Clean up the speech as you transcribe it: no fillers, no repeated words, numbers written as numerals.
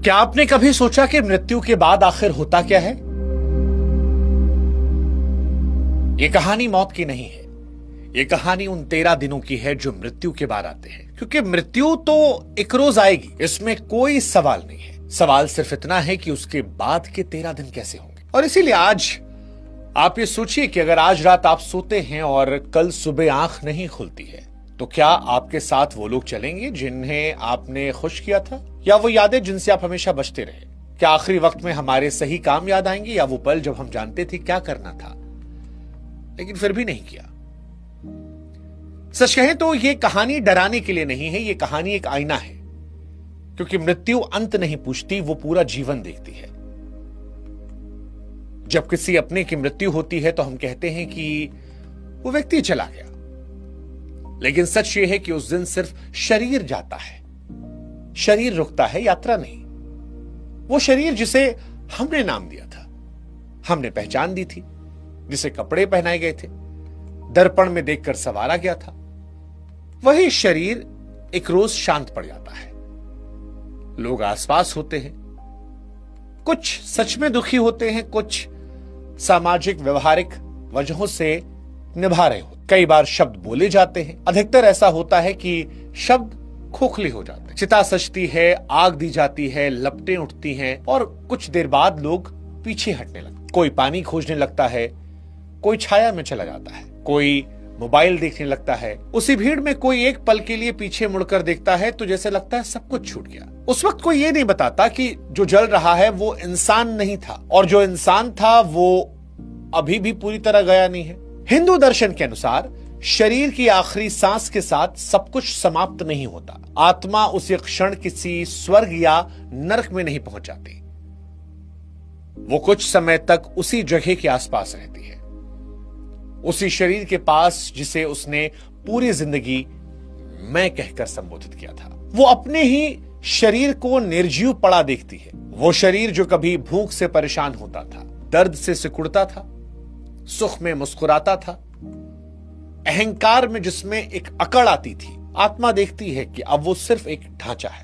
क्या आपने कभी सोचा कि मृत्यु के बाद आखिर होता क्या है? यह कहानी मौत की नहीं है। यह कहानी उन 13 दिनों की है जो मृत्यु के बाद आते हैं, क्योंकि मृत्यु तो एक रोज आएगी, इसमें कोई सवाल नहीं है। सवाल सिर्फ इतना है कि उसके बाद के 13 दिन कैसे होंगे। और इसीलिए आज आप ये सोचिए कि अगर आज रात आप सोते हैं और कल सुबह आंख नहीं खुलती है, तो क्या आपके साथ वो लोग चलेंगे जिन्हें आपने खुश किया था, या वो यादें जिनसे आप हमेशा बचते रहे? क्या आखिरी वक्त में हमारे सही काम याद आएंगे, या वो पल जब हम जानते थे क्या करना था लेकिन फिर भी नहीं किया? सच कहें तो ये कहानी डराने के लिए नहीं है, ये कहानी एक आईना है, क्योंकि मृत्यु अंत नहीं पूछती, वो पूरा जीवन देखती है। जब किसी अपने की मृत्यु होती है तो हम कहते हैं कि वो व्यक्ति चला गया, लेकिन सच ये है कि उस दिन सिर्फ शरीर जाता है, शरीर रुकता है, यात्रा नहीं। वो शरीर जिसे हमने नाम दिया था, हमने पहचान दी थी, जिसे कपड़े पहनाए गए थे, दर्पण में देखकर संवारा गया था, वही शरीर एक रोज शांत पड़ जाता है। लोग आसपास होते हैं, कुछ सच में दुखी होते हैं, कुछ सामाजिक व्यवहारिक वजहों से निभा रहे होते। कई बार शब्द बोले जाते हैं, अधिकतर ऐसा होता है कि शब्द खोखले हो जाते हैं। चिता सजती है, आग दी जाती है, लपटें उठती हैं, और कुछ देर बाद लोग पीछे हटने लगते। कोई पानी खोजने लगता है, कोई छाया में चला जाता है, कोई मोबाइल देखने लगता है। उसी भीड़ में कोई एक पल के लिए पीछे मुड़कर देखता है तो जैसे लगता है सब कुछ छूट गया। उस वक्त कोई ये नहीं बताता कि जो जल रहा है वो इंसान नहीं था, और जो इंसान था वो अभी भी पूरी तरह गया नहीं है। हिंदू दर्शन के अनुसार शरीर की आखिरी सांस के साथ सब कुछ समाप्त नहीं होता। आत्मा उसी क्षण किसी स्वर्ग या नरक में नहीं पहुंच जाती, वो कुछ समय तक उसी जगह के आसपास रहती है, उसी शरीर के पास जिसे उसने पूरी जिंदगी मैं कहकर संबोधित किया था। वो अपने ही शरीर को निर्जीव पड़ा देखती है। वो शरीर जो कभी भूख से परेशान होता था, दर्द से सिकुड़ता था, सुख में मुस्कुराता था, अहंकार में जिसमें एक अकड़ आती थी, आत्मा देखती है कि अब वो सिर्फ एक ढांचा है।